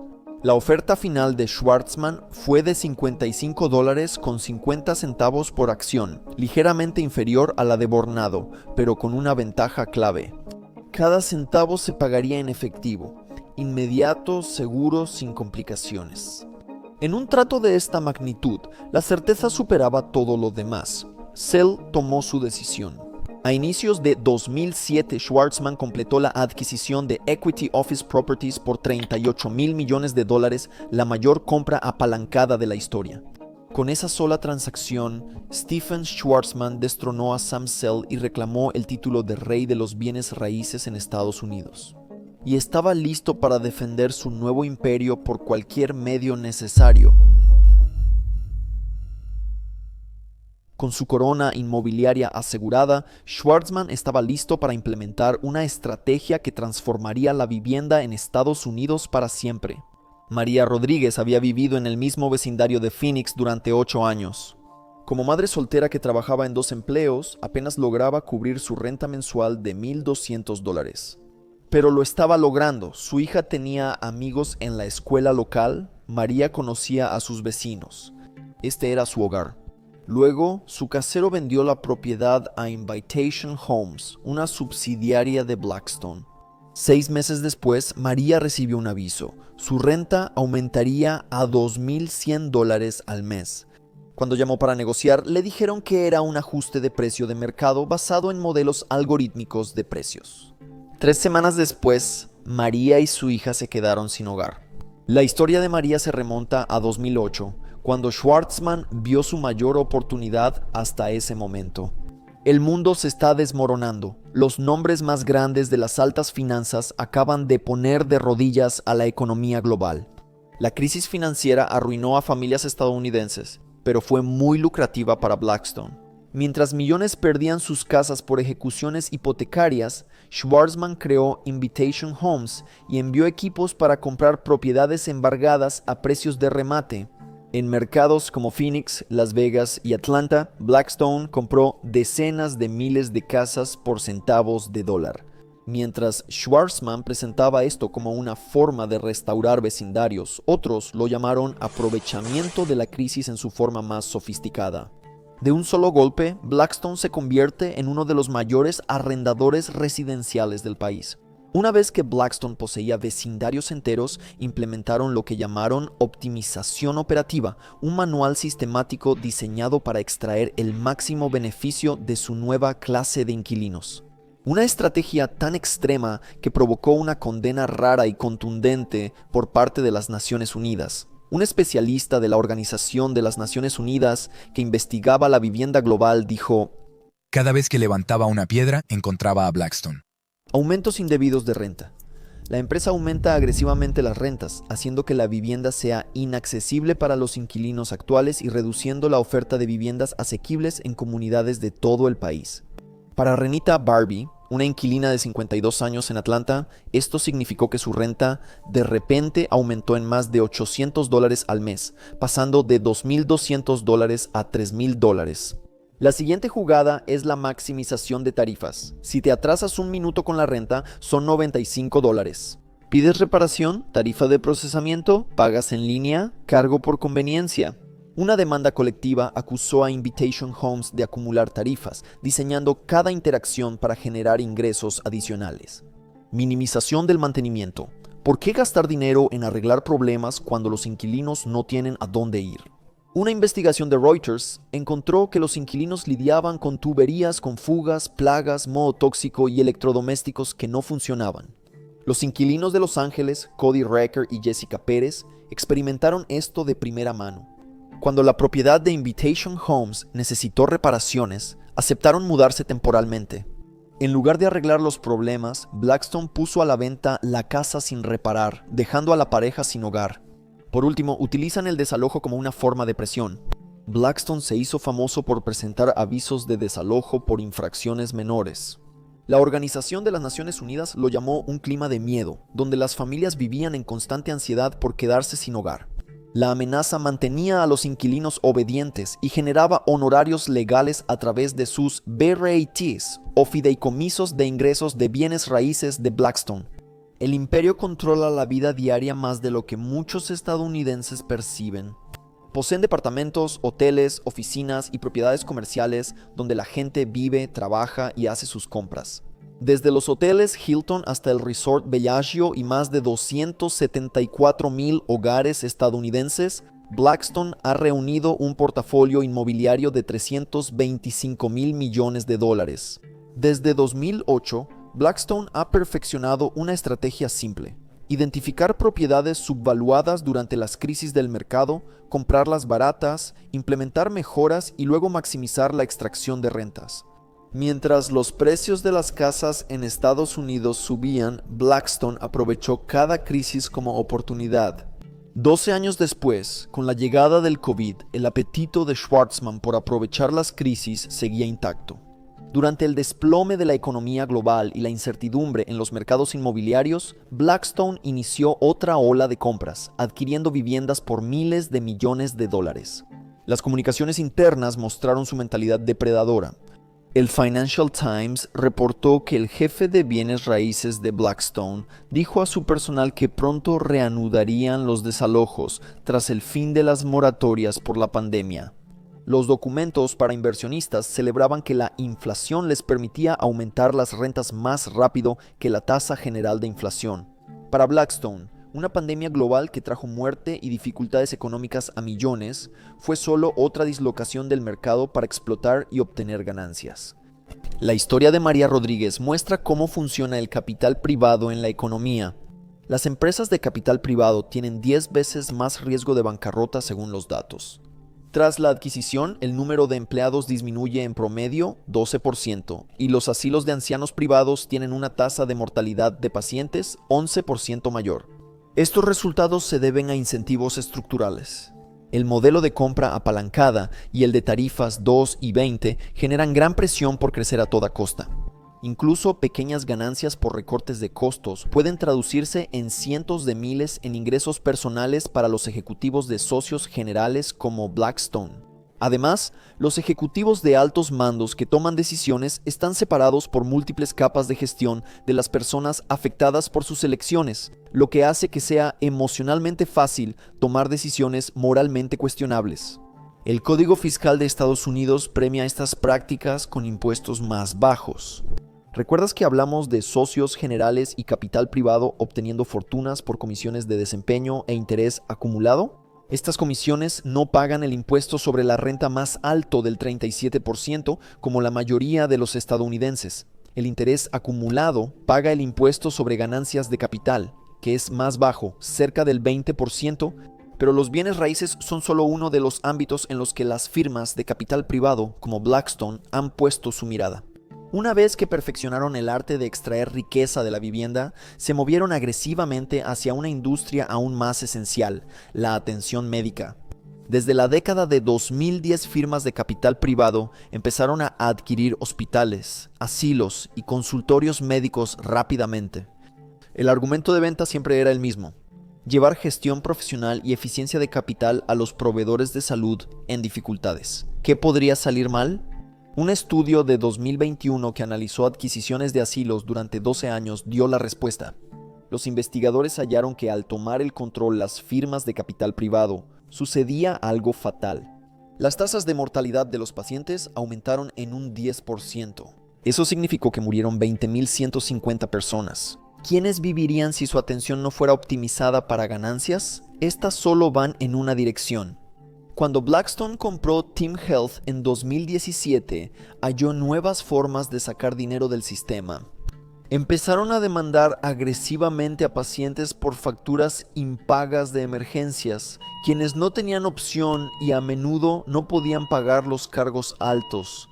La oferta final de Schwarzman fue de $55.50 por acción, ligeramente inferior a la de Vornado, pero con una ventaja clave. Cada centavo se pagaría en efectivo, inmediato, seguro, sin complicaciones. En un trato de esta magnitud, la certeza superaba todo lo demás. Zell tomó su decisión. A inicios de 2007, Schwarzman completó la adquisición de Equity Office Properties por $38 mil millones, la mayor compra apalancada de la historia. Con esa sola transacción, Stephen Schwarzman destronó a Sam Zell y reclamó el título de rey de los bienes raíces en Estados Unidos. Y estaba listo para defender su nuevo imperio por cualquier medio necesario. Con su corona inmobiliaria asegurada, Schwarzman estaba listo para implementar una estrategia que transformaría la vivienda en Estados Unidos para siempre. María Rodríguez había vivido en el mismo vecindario de Phoenix durante 8 años. Como madre soltera que trabajaba en 2 empleos, apenas lograba cubrir su renta mensual de $1,200. Pero lo estaba logrando. Su hija tenía amigos en la escuela local. María conocía a sus vecinos. Este era su hogar. Luego, su casero vendió la propiedad a Invitation Homes, una subsidiaria de Blackstone. 6 meses después, María recibió un aviso. Su renta aumentaría a $2,100 al mes. Cuando llamó para negociar, le dijeron que era un ajuste de precio de mercado basado en modelos algorítmicos de precios. 3 semanas después, María y su hija se quedaron sin hogar. La historia de María se remonta a 2008, cuando Schwarzman vio su mayor oportunidad hasta ese momento. El mundo se está desmoronando. Los nombres más grandes de las altas finanzas acaban de poner de rodillas a la economía global. La crisis financiera arruinó a familias estadounidenses, pero fue muy lucrativa para Blackstone. Mientras millones perdían sus casas por ejecuciones hipotecarias, Schwarzman creó Invitation Homes y envió equipos para comprar propiedades embargadas a precios de remate. En mercados como Phoenix, Las Vegas y Atlanta, Blackstone compró decenas de miles de casas por centavos de dólar. Mientras Schwarzman presentaba esto como una forma de restaurar vecindarios, otros lo llamaron aprovechamiento de la crisis en su forma más sofisticada. De un solo golpe, Blackstone se convierte en uno de los mayores arrendadores residenciales del país. Una vez que Blackstone poseía vecindarios enteros, implementaron lo que llamaron optimización operativa, un manual sistemático diseñado para extraer el máximo beneficio de su nueva clase de inquilinos. Una estrategia tan extrema que provocó una condena rara y contundente por parte de las Naciones Unidas. Un especialista de la Organización de las Naciones Unidas que investigaba la vivienda global dijo: cada vez que levantaba una piedra, encontraba a Blackstone. Aumentos indebidos de renta. La empresa aumenta agresivamente las rentas, haciendo que la vivienda sea inaccesible para los inquilinos actuales y reduciendo la oferta de viviendas asequibles en comunidades de todo el país. Para Renita Barbie, una inquilina de 52 años en Atlanta, esto significó que su renta de repente aumentó en más de $800 al mes, pasando de $2,200 a $3,000. La siguiente jugada es la maximización de tarifas. Si te atrasas un minuto con la renta, son $95. ¿Pides reparación? ¿Tarifa de procesamiento? ¿Pagas en línea? ¿Cargo por conveniencia? Una demanda colectiva acusó a Invitation Homes de acumular tarifas, diseñando cada interacción para generar ingresos adicionales. Minimización del mantenimiento. ¿Por qué gastar dinero en arreglar problemas cuando los inquilinos no tienen a dónde ir? Una investigación de Reuters encontró que los inquilinos lidiaban con tuberías con fugas, plagas, moho tóxico y electrodomésticos que no funcionaban. Los inquilinos de Los Ángeles, Cody Recker y Jessica Pérez, experimentaron esto de primera mano. Cuando la propiedad de Invitation Homes necesitó reparaciones, aceptaron mudarse temporalmente. En lugar de arreglar los problemas, Blackstone puso a la venta la casa sin reparar, dejando a la pareja sin hogar. Por último, utilizan el desalojo como una forma de presión. Blackstone se hizo famoso por presentar avisos de desalojo por infracciones menores. La Organización de las Naciones Unidas lo llamó un clima de miedo, donde las familias vivían en constante ansiedad por quedarse sin hogar. La amenaza mantenía a los inquilinos obedientes y generaba honorarios legales a través de sus BRATs, o fideicomisos de ingresos de bienes raíces de Blackstone. El imperio controla la vida diaria más de lo que muchos estadounidenses perciben. Poseen departamentos, hoteles, oficinas y propiedades comerciales donde la gente vive, trabaja y hace sus compras. Desde los hoteles Hilton hasta el Resort Bellagio y más de 274,000 hogares estadounidenses, Blackstone ha reunido un portafolio inmobiliario de $325,000 millones. Desde 2008, Blackstone ha perfeccionado una estrategia simple: identificar propiedades subvaluadas durante las crisis del mercado, comprarlas baratas, implementar mejoras y luego maximizar la extracción de rentas. Mientras los precios de las casas en Estados Unidos subían, Blackstone aprovechó cada crisis como oportunidad. 12 años después, con la llegada del COVID, el apetito de Schwarzman por aprovechar las crisis seguía intacto. Durante el desplome de la economía global y la incertidumbre en los mercados inmobiliarios, Blackstone inició otra ola de compras, adquiriendo viviendas por miles de millones de dólares. Las comunicaciones internas mostraron su mentalidad depredadora. El Financial Times reportó que el jefe de bienes raíces de Blackstone dijo a su personal que pronto reanudarían los desalojos tras el fin de las moratorias por la pandemia. Los documentos para inversionistas celebraban que la inflación les permitía aumentar las rentas más rápido que la tasa general de inflación. Para Blackstone, una pandemia global que trajo muerte y dificultades económicas a millones fue solo otra dislocación del mercado para explotar y obtener ganancias. La historia de María Rodríguez muestra cómo funciona el capital privado en la economía. Las empresas de capital privado tienen 10 veces más riesgo de bancarrota según los datos. Tras la adquisición, el número de empleados disminuye en promedio 12% y los asilos de ancianos privados tienen una tasa de mortalidad de pacientes 11% mayor. Estos resultados se deben a incentivos estructurales. El modelo de compra apalancada y el de tarifas 2 y 20 generan gran presión por crecer a toda costa. Incluso pequeñas ganancias por recortes de costos pueden traducirse en cientos de miles en ingresos personales para los ejecutivos de socios generales como Blackstone. Además, los ejecutivos de altos mandos que toman decisiones están separados por múltiples capas de gestión de las personas afectadas por sus elecciones, lo que hace que sea emocionalmente fácil tomar decisiones moralmente cuestionables. El Código Fiscal de Estados Unidos premia estas prácticas con impuestos más bajos. ¿Recuerdas que hablamos de socios generales y capital privado obteniendo fortunas por comisiones de desempeño e interés acumulado? Estas comisiones no pagan el impuesto sobre la renta más alto del 37% como la mayoría de los estadounidenses. El interés acumulado paga el impuesto sobre ganancias de capital, que es más bajo, cerca del 20%, pero los bienes raíces son solo uno de los ámbitos en los que las firmas de capital privado como Blackstone han puesto su mirada. Una vez que perfeccionaron el arte de extraer riqueza de la vivienda, se movieron agresivamente hacia una industria aún más esencial, la atención médica. Desde la década de 2010, firmas de capital privado empezaron a adquirir hospitales, asilos y consultorios médicos rápidamente. El argumento de venta siempre era el mismo: llevar gestión profesional y eficiencia de capital a los proveedores de salud en dificultades. ¿Qué podría salir mal? Un estudio de 2021 que analizó adquisiciones de asilos durante 12 años dio la respuesta. Los investigadores hallaron que al tomar el control las firmas de capital privado, sucedía algo fatal. Las tasas de mortalidad de los pacientes aumentaron en un 10%. Eso significó que murieron 20.150 personas. ¿Quiénes vivirían si su atención no fuera optimizada para ganancias? Estas solo van en una dirección. Cuando Blackstone compró Team Health en 2017, halló nuevas formas de sacar dinero del sistema. Empezaron a demandar agresivamente a pacientes por facturas impagas de emergencias, quienes no tenían opción y a menudo no podían pagar los cargos altos.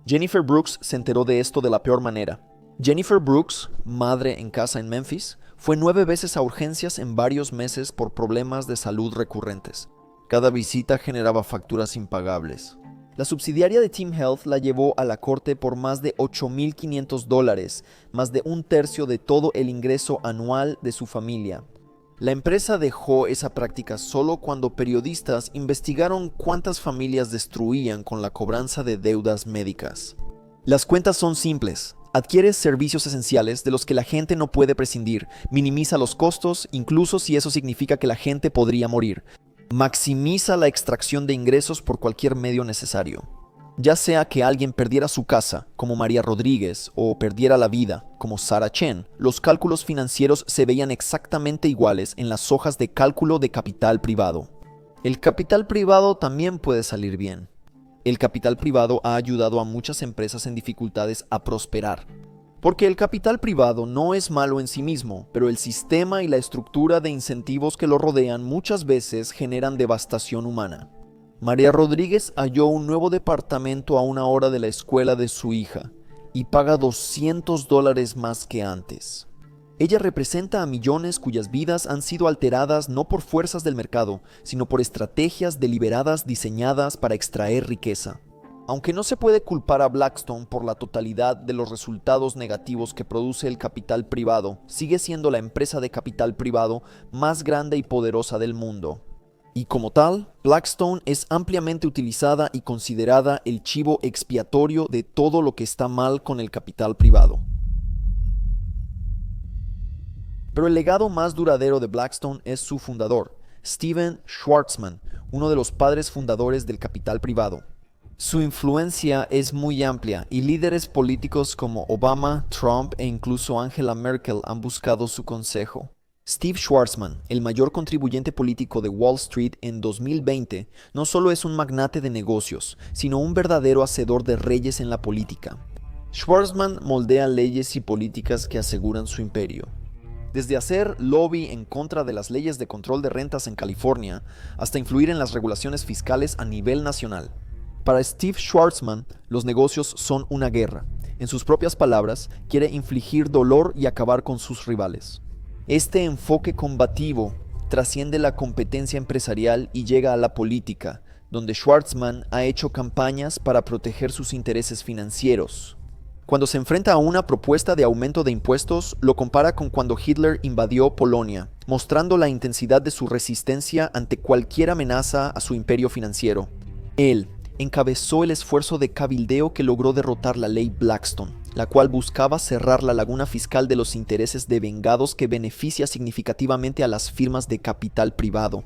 Jennifer Brooks se enteró de esto de la peor manera. Jennifer Brooks, madre en casa en Memphis, fue 9 veces a urgencias en varios meses por problemas de salud recurrentes. Cada visita generaba facturas impagables. La subsidiaria de Team Health la llevó a la corte por más de $8.500, más de un tercio de todo el ingreso anual de su familia. La empresa dejó esa práctica solo cuando periodistas investigaron cuántas familias destruían con la cobranza de deudas médicas. Las cuentas son simples. Adquieres servicios esenciales de los que la gente no puede prescindir, minimiza los costos, incluso si eso significa que la gente podría morir. Maximiza la extracción de ingresos por cualquier medio necesario. Ya sea que alguien perdiera su casa, como María Rodríguez, o perdiera la vida, como Sarah Chen, los cálculos financieros se veían exactamente iguales en las hojas de cálculo de capital privado. El capital privado también puede salir bien. El capital privado ha ayudado a muchas empresas en dificultades a prosperar. Porque el capital privado no es malo en sí mismo, pero el sistema y la estructura de incentivos que lo rodean muchas veces generan devastación humana. María Rodríguez halló un nuevo departamento a 1 hora de la escuela de su hija y paga $200 más que antes. Ella representa a millones cuyas vidas han sido alteradas no por fuerzas del mercado, sino por estrategias deliberadas diseñadas para extraer riqueza. Aunque no se puede culpar a Blackstone por la totalidad de los resultados negativos que produce el capital privado, sigue siendo la empresa de capital privado más grande y poderosa del mundo. Y como tal, Blackstone es ampliamente utilizada y considerada el chivo expiatorio de todo lo que está mal con el capital privado. Pero el legado más duradero de Blackstone es su fundador, Stephen Schwarzman, uno de los padres fundadores del capital privado. Su influencia es muy amplia y líderes políticos como Obama, Trump e incluso Angela Merkel han buscado su consejo. Steve Schwarzman, el mayor contribuyente político de Wall Street en 2020, no solo es un magnate de negocios, sino un verdadero hacedor de reyes en la política. Schwarzman moldea leyes y políticas que aseguran su imperio. Desde hacer lobby en contra de las leyes de control de rentas en California, hasta influir en las regulaciones fiscales a nivel nacional. Para Steve Schwarzman, los negocios son una guerra. En sus propias palabras, quiere infligir dolor y acabar con sus rivales. Este enfoque combativo trasciende la competencia empresarial y llega a la política, donde Schwarzman ha hecho campañas para proteger sus intereses financieros. Cuando se enfrenta a una propuesta de aumento de impuestos, lo compara con cuando Hitler invadió Polonia, mostrando la intensidad de su resistencia ante cualquier amenaza a su imperio financiero. Él encabezó el esfuerzo de cabildeo que logró derrotar la ley Blackstone, la cual buscaba cerrar la laguna fiscal de los intereses devengados que beneficia significativamente a las firmas de capital privado.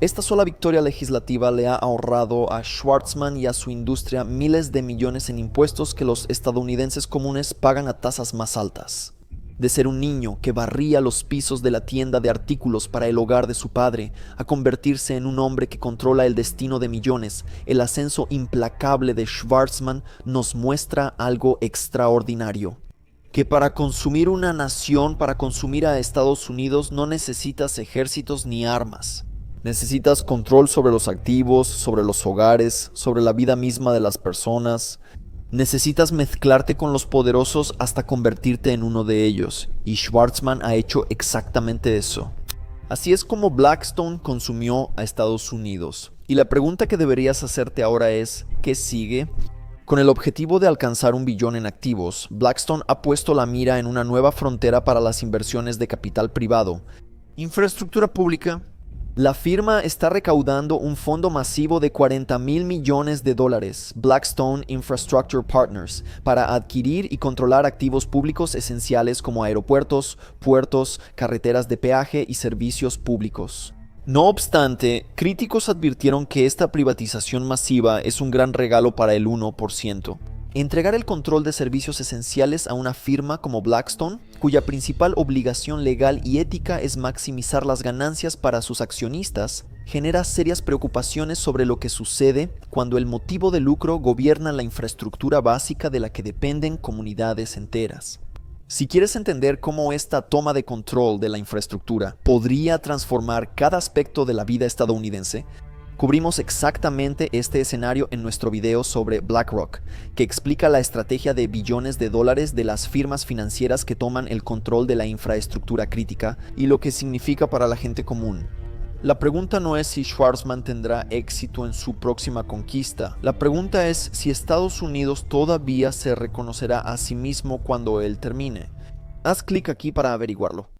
Esta sola victoria legislativa le ha ahorrado a Schwarzman y a su industria miles de millones en impuestos que los estadounidenses comunes pagan a tasas más altas. De ser un niño que barría los pisos de la tienda de artículos para el hogar de su padre, a convertirse en un hombre que controla el destino de millones, el ascenso implacable de Schwarzman nos muestra algo extraordinario. Que para consumir una nación, para consumir a Estados Unidos, no necesitas ejércitos ni armas. Necesitas control sobre los activos, sobre los hogares, sobre la vida misma de las personas. Necesitas mezclarte con los poderosos hasta convertirte en uno de ellos, y Schwarzman ha hecho exactamente eso. Así es como Blackstone consumió a Estados Unidos. Y la pregunta que deberías hacerte ahora es, ¿qué sigue? Con el objetivo de alcanzar 1 billón en activos, Blackstone ha puesto la mira en una nueva frontera para las inversiones de capital privado. Infraestructura pública. La firma está recaudando un fondo masivo de $40,000 millones, Blackstone Infrastructure Partners, para adquirir y controlar activos públicos esenciales como aeropuertos, puertos, carreteras de peaje y servicios públicos. No obstante, críticos advirtieron que esta privatización masiva es un gran regalo para el 1%. Entregar el control de servicios esenciales a una firma como Blackstone, cuya principal obligación legal y ética es maximizar las ganancias para sus accionistas, genera serias preocupaciones sobre lo que sucede cuando el motivo de lucro gobierna la infraestructura básica de la que dependen comunidades enteras. Si quieres entender cómo esta toma de control de la infraestructura podría transformar cada aspecto de la vida estadounidense, cubrimos exactamente este escenario en nuestro video sobre BlackRock, que explica la estrategia de billones de dólares de las firmas financieras que toman el control de la infraestructura crítica y lo que significa para la gente común. La pregunta no es si Schwarzman tendrá éxito en su próxima conquista. La pregunta es si Estados Unidos todavía se reconocerá a sí mismo cuando él termine. Haz clic aquí para averiguarlo.